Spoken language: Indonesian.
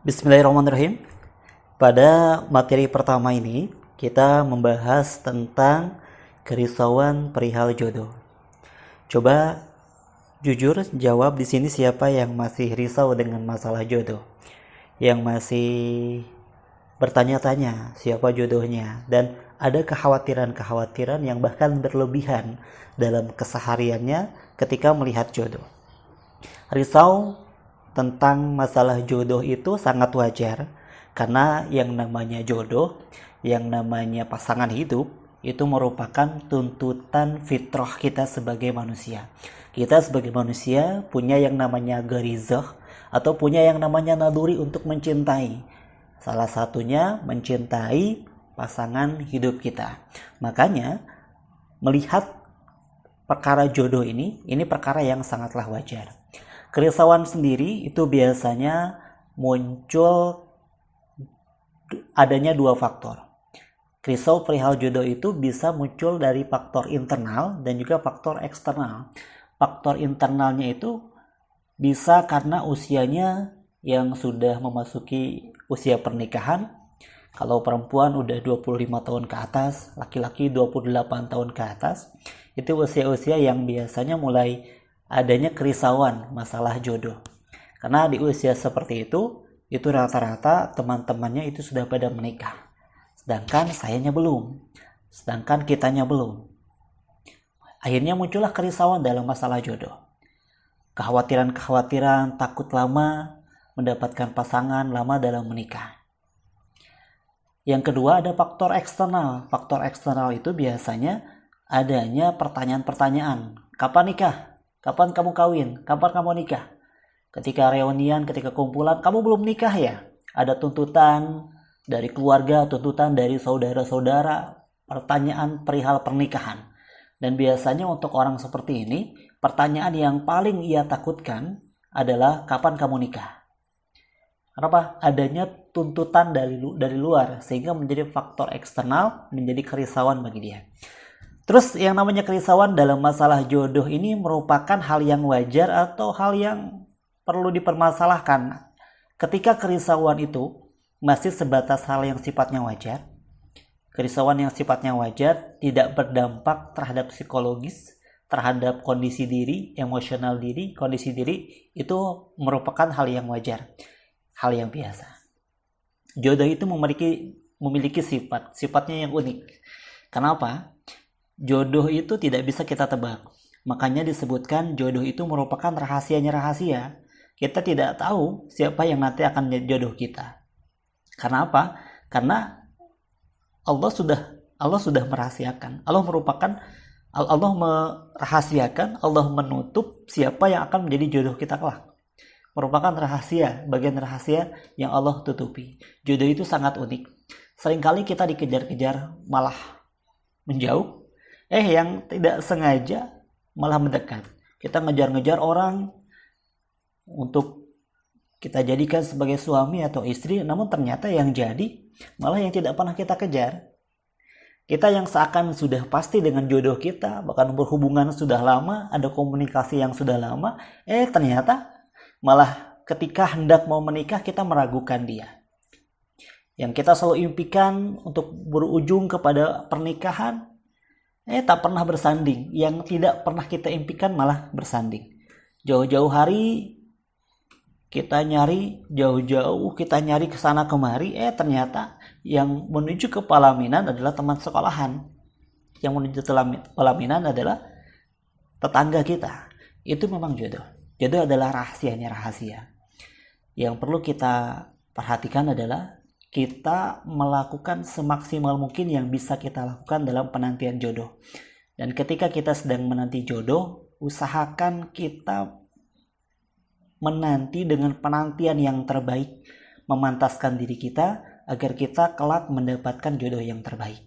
Bismillahirrahmanirrahim. Pada materi pertama ini, kita membahas tentang kerisauan perihal jodoh. Coba jujur jawab di sini siapa yang masih risau dengan masalah jodoh, yang masih bertanya-tanya siapa jodohnya, dan ada kekhawatiran-kekhawatiran yang bahkan berlebihan dalam kesehariannya ketika melihat jodoh. Risau tentang masalah jodoh itu sangat wajar, karena yang namanya jodoh, yang namanya pasangan hidup, itu merupakan tuntutan fitrah kita sebagai manusia. Kita sebagai manusia punya yang namanya garizah, atau punya yang namanya naluri untuk mencintai. Salah satunya mencintai pasangan hidup kita. Makanya melihat perkara jodoh ini perkara yang sangatlah wajar. Kerisauan sendiri itu biasanya muncul adanya dua faktor. Risau perihal jodoh itu bisa muncul dari faktor internal dan juga faktor eksternal. Faktor internalnya itu bisa karena usianya yang sudah memasuki usia pernikahan. Kalau perempuan udah 25 tahun ke atas, laki-laki 28 tahun ke atas, itu usia-usia yang biasanya mulai adanya kerisauan masalah jodoh. Karena di usia seperti itu rata-rata teman-temannya itu sudah pada menikah. Sedangkan sayanya belum. Sedangkan kitanya belum. Akhirnya muncullah kerisauan dalam masalah jodoh. Kekhawatiran-kekhawatiran, takut lama mendapatkan pasangan, lama dalam menikah. Yang kedua ada faktor eksternal. Faktor eksternal itu biasanya adanya pertanyaan-pertanyaan. Kapan nikah? Kapan kamu kawin? Kapan kamu nikah? Ketika reunian, ketika kumpulan, kamu belum nikah ya? Ada tuntutan dari keluarga, tuntutan dari saudara-saudara, pertanyaan perihal pernikahan. Dan biasanya untuk orang seperti ini, pertanyaan yang paling ia takutkan adalah kapan kamu nikah? Kenapa? Adanya tuntutan dari luar, sehingga menjadi faktor eksternal, menjadi kerisauan bagi dia. Terus yang namanya kerisauan dalam masalah jodoh ini merupakan hal yang wajar atau hal yang perlu dipermasalahkan. Ketika kerisauan itu masih sebatas hal yang sifatnya wajar, kerisauan yang sifatnya wajar tidak berdampak terhadap psikologis, terhadap kondisi diri, emosional diri, kondisi diri, itu merupakan hal yang wajar, hal yang biasa. Jodoh itu memiliki sifatnya yang unik. Kenapa? Jodoh itu tidak bisa kita tebak. Makanya disebutkan jodoh itu merupakan rahasianya rahasia. Kita tidak tahu siapa yang nanti akan menjadi jodoh kita. Karena apa? Karena Allah sudah merahasiakan. Allah merahasiakan, Allah menutup siapa yang akan menjadi jodoh kita kelak. Merupakan rahasia, bagian rahasia yang Allah tutupi. Jodoh itu sangat unik. Seringkali kita dikejar-kejar malah menjauh. Yang tidak sengaja malah mendekat. Kita ngejar-ngejar orang untuk kita jadikan sebagai suami atau istri, namun ternyata yang jadi malah yang tidak pernah kita kejar. Kita yang seakan sudah pasti dengan jodoh kita, bahkan berhubungan sudah lama, ada komunikasi yang sudah lama, ternyata malah ketika hendak mau menikah kita meragukan dia. Yang kita selalu impikan untuk berujung kepada pernikahan, tak pernah bersanding. Yang tidak pernah kita impikan malah bersanding. Jauh-jauh hari kita nyari, jauh-jauh kita nyari kesana kemari, ternyata yang menuju ke pelaminan adalah teman sekolahan. Yang menuju pelaminan adalah tetangga kita. Itu memang jodoh. Jodoh adalah rahasianya rahasia. Yang perlu kita perhatikan adalah kita melakukan semaksimal mungkin yang bisa kita lakukan dalam penantian jodoh. Dan ketika kita sedang menanti jodoh, usahakan kita menanti dengan penantian yang terbaik, memantaskan diri kita agar kita kelak mendapatkan jodoh yang terbaik.